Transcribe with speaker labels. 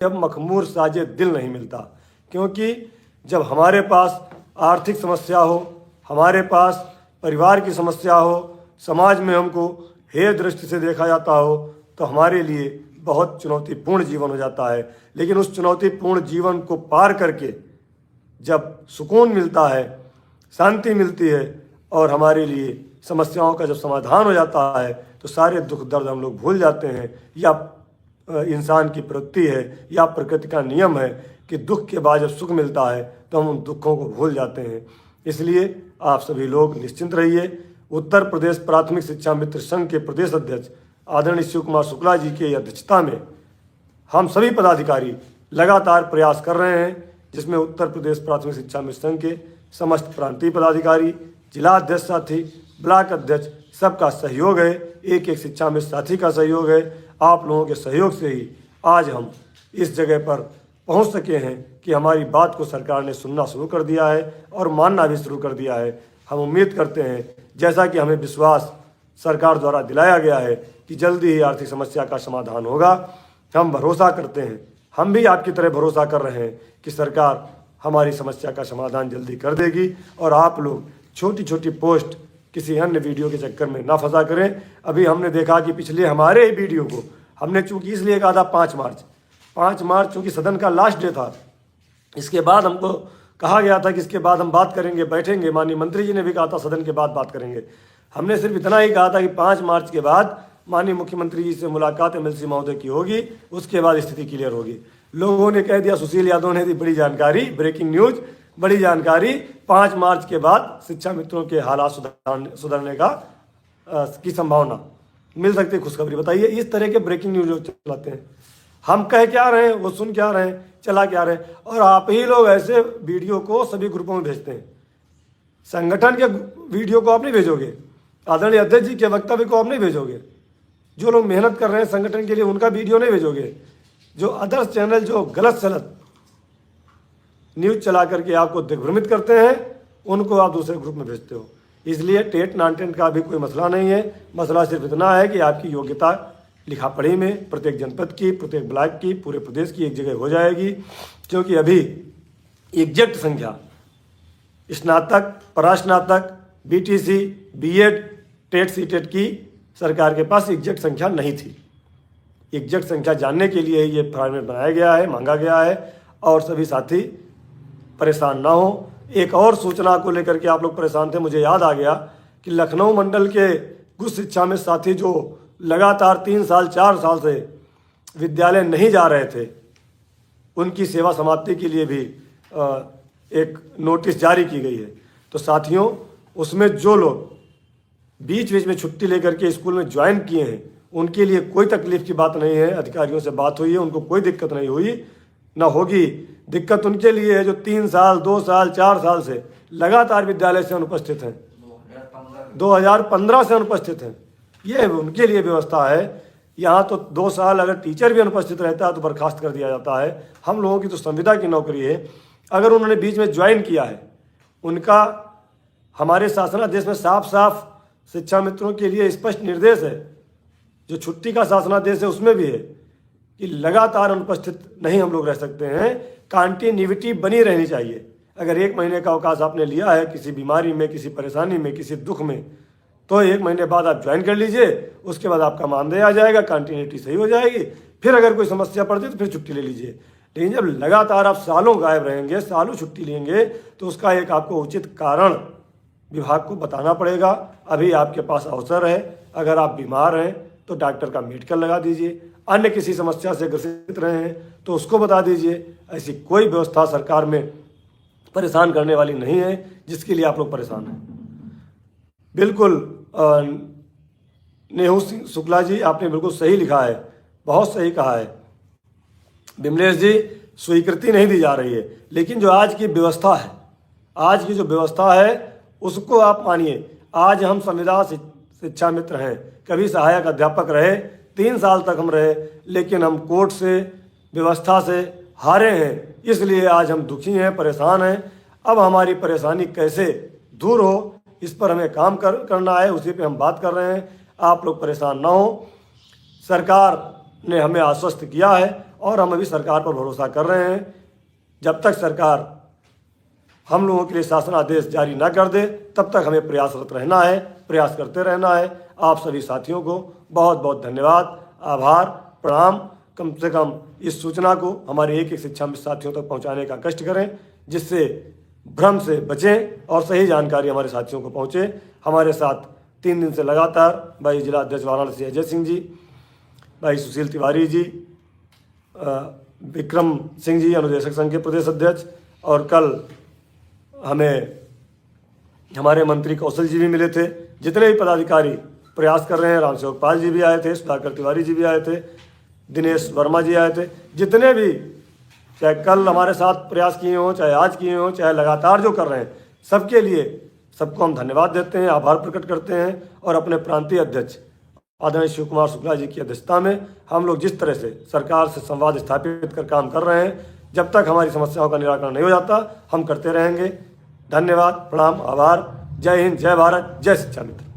Speaker 1: जब मखमूर साजे दिल नहीं मिलता, क्योंकि जब हमारे पास आर्थिक समस्या हो, हमारे पास परिवार की समस्या हो, समाज में हमको हेय दृष्टि से देखा जाता हो, तो हमारे लिए बहुत चुनौतीपूर्ण जीवन हो जाता है। लेकिन उस चुनौतीपूर्ण जीवन को पार करके जब सुकून मिलता है, शांति मिलती है और हमारे लिए समस्याओं का जब समाधान हो जाता है, तो सारे दुख दर्द हम लोग भूल जाते हैं। या इंसान की प्रवृत्ति है या प्रकृति का नियम है कि दुख के बाद जब सुख मिलता है तो हम उन दुखों को भूल जाते हैं। इसलिए आप सभी लोग निश्चिंत रहिए। उत्तर प्रदेश प्राथमिक शिक्षा मित्र संघ के प्रदेश अध्यक्ष आदरणीय शिव कुमार शुक्ला जी की अध्यक्षता में हम सभी पदाधिकारी लगातार प्रयास कर रहे हैं, जिसमें उत्तर प्रदेश प्राथमिक शिक्षा मित्र संघ के समस्त प्रांतीय पदाधिकारी, जिला अध्यक्ष साथी, ब्लॉक अध्यक्ष सबका सहयोग है, एक एक शिक्षा मित्र साथी का सहयोग है। आप लोगों के सहयोग से ही आज हम इस जगह पर पहुंच सके हैं कि हमारी बात को सरकार ने सुनना शुरू कर दिया है और मानना भी शुरू कर दिया है। हम उम्मीद करते हैं, जैसा कि हमें विश्वास सरकार द्वारा दिलाया गया है कि जल्दी ही आर्थिक समस्या का समाधान होगा। हम भरोसा करते हैं, हम भी आपकी तरह भरोसा कर रहे हैं कि सरकार हमारी समस्या का समाधान जल्दी कर देगी और आप लोग छोटी छोटी पोस्ट किसी अन्य वीडियो के चक्कर में ना फंसा करें। अभी हमने देखा कि पिछले हमारे ही वीडियो को हमने चूंकि इसलिए कहा था 5 मार्च चूँकि सदन का लास्ट डे था, इसके बाद हमको कहा गया था कि इसके बाद हम बात करेंगे, बैठेंगे। माननीय मंत्री जी ने भी कहा था सदन के बाद बात करेंगे। हमने सिर्फ इतना ही कहा था कि 5 मार्च के बाद माननीय मुख्यमंत्री जी से मुलाकात MLC महोदय की होगी, उसके बाद स्थिति क्लियर होगी। लोगों ने कह दिया, सुशील यादव ने दी बड़ी जानकारी, ब्रेकिंग न्यूज, बड़ी जानकारी, 5 मार्च के बाद शिक्षा मित्रों के हालात सुधरने की संभावना मिल सकती है। खुशखबरी बताइए। इस तरह के ब्रेकिंग न्यूज चलाते हैं। हम कह क्या रहे हैं, वो सुन क्या रहे हैं, चला क्या रहे हैं, और आप ही लोग ऐसे वीडियो को सभी ग्रुपों में भेजते हैं। संगठन के वीडियो को आप नहीं भेजोगे, आदरणीय अध्यक्ष जी के वक्तव्य को आप नहीं भेजोगे, जो लोग मेहनत कर रहे हैं संगठन के लिए उनका वीडियो नहीं भेजोगे, जो अदर्स चैनल जो गलत सलत न्यूज चला करके आपको दिग्भ्रमित करते हैं, उनको आप दूसरे ग्रुप में भेजते हो। इसलिए टेट नॉन टेट का भी कोई मसला नहीं है। मसला सिर्फ इतना है कि आपकी योग्यता लिखा पढ़ी में प्रत्येक जनपद की, प्रत्येक ब्लॉक की, पूरे प्रदेश की एक जगह हो जाएगी। क्योंकि अभी एग्जैक्ट संख्या स्नातक, परास्नातक, BTC, B.Ed, टेट सीटेट की सरकार के पास एग्जैक्ट संख्या नहीं थी। एग्जैक्ट संख्या जानने के लिए ये फॉर्मेट बनाया गया है, मांगा गया है, और सभी साथी परेशान ना हो। एक और सूचना को लेकर के आप लोग परेशान थे, मुझे याद आ गया कि लखनऊ मंडल के कुछ शिक्षा में साथी जो लगातार 3 साल 4 साल से विद्यालय नहीं जा रहे थे, उनकी सेवा समाप्ति के लिए भी एक नोटिस जारी की गई है। तो साथियों, उसमें जो लोग बीच बीच में छुट्टी लेकर के स्कूल में ज्वाइन किए हैं, उनके लिए कोई तकलीफ की बात नहीं है। अधिकारियों से बात हुई है, उनको कोई दिक्कत नहीं हुई, ना होगी। दिक्कत उनके लिए है जो 3 साल 2 साल 4 साल से लगातार विद्यालय से अनुपस्थित हैं, 2015 से अनुपस्थित हैं। ये उनके लिए व्यवस्था है। यहाँ तो 2 साल अगर टीचर भी अनुपस्थित रहता है तो बर्खास्त कर दिया जाता है। हम लोगों की तो संविदा की नौकरी है। अगर उन्होंने बीच में ज्वाइन किया है, उनका हमारे शासनादेश में साफ साफ शिक्षा मित्रों के लिए स्पष्ट निर्देश है, जो छुट्टी का शासनादेश है उसमें भी है कि लगातार अनुपस्थित नहीं हम लोग रह सकते हैं। कंटिन्यूटी बनी रहनी चाहिए। अगर 1 महीने का अवकाश आपने लिया है किसी बीमारी में, किसी परेशानी में, किसी दुख में, तो 1 महीने बाद आप ज्वाइन कर लीजिए। उसके बाद आपका मानदेय आ जाएगा, कंटिन्यूटी सही हो जाएगी। फिर अगर कोई समस्या पड़ती है तो फिर छुट्टी ले लीजिए। लेकिन जब लगातार आप सालों गायब रहेंगे, सालों छुट्टी लेंगे, तो उसका एक आपको उचित कारण विभाग को बताना पड़ेगा। अभी आपके पास अवसर है। अगर आप बीमार हैं तो डॉक्टर का मेडिकल लगा दीजिए। अन्य किसी समस्या से ग्रसित रहे हैं तो उसको बता दीजिए। ऐसी कोई व्यवस्था सरकार में परेशान करने वाली नहीं है जिसके लिए आप लोग परेशान हैं। बिल्कुल नेहू सिंह शुक्ला जी, आपने बिल्कुल सही लिखा है, बहुत सही कहा है। विमलेश जी, स्वीकृति नहीं दी जा रही है, लेकिन जो आज की व्यवस्था है, आज की जो व्यवस्था है उसको आप मानिए। आज हम संविदा शिक्षा मित्र हैं, कभी सहायक अध्यापक रहे, 3 साल तक हम रहे, लेकिन हम कोर्ट से, व्यवस्था से हारे हैं। इसलिए आज हम दुखी हैं, परेशान हैं। अब हमारी परेशानी कैसे दूर हो, इस पर हमें काम करना है, उसी पे हम बात कर रहे हैं। आप लोग परेशान ना हो। सरकार ने हमें आश्वस्त किया है और हम अभी सरकार पर भरोसा कर रहे हैं। जब तक सरकार हम लोगों के लिए शासनादेश जारी न कर दे तब तक हमें प्रयासरत रहना है, प्रयास करते रहना है। आप सभी साथियों को बहुत बहुत धन्यवाद, आभार, प्रणाम। कम से कम इस सूचना को हमारे एक एक शिक्षा मित्र साथियों तक पहुंचाने का कष्ट करें, जिससे भ्रम से बचें और सही जानकारी हमारे साथियों को पहुंचे। हमारे साथ 3 दिन से लगातार भाई जिला अध्यक्ष वाराणसी अजय सिंह जी, भाई सुशील तिवारी जी, विक्रम सिंह जी अनुदेशक संघ के प्रदेश अध्यक्ष, और कल हमें हमारे मंत्री कौशल जी भी मिले थे। जितने भी पदाधिकारी प्रयास कर रहे हैं, रामसेवक पाल जी भी आए थे, सुधाकर तिवारी जी भी आए थे, दिनेश वर्मा जी आए थे, जितने भी चाहे कल हमारे साथ प्रयास किए हों, चाहे आज किए हों, चाहे लगातार जो कर रहे हैं, सबके लिए सबको हम धन्यवाद देते हैं, आभार प्रकट करते हैं। और अपने प्रांतीय अध्यक्ष आदरणीय शिव कुमार शुक्ला जी की अध्यक्षता में हम लोग जिस तरह से सरकार से संवाद स्थापित कर काम कर रहे हैं, जब तक हमारी समस्याओं का निराकरण नहीं हो जाता हम करते रहेंगे। धन्यवाद, प्रणाम, आभार। जय हिंद, जय भारत, जय शिक्षा मित्र।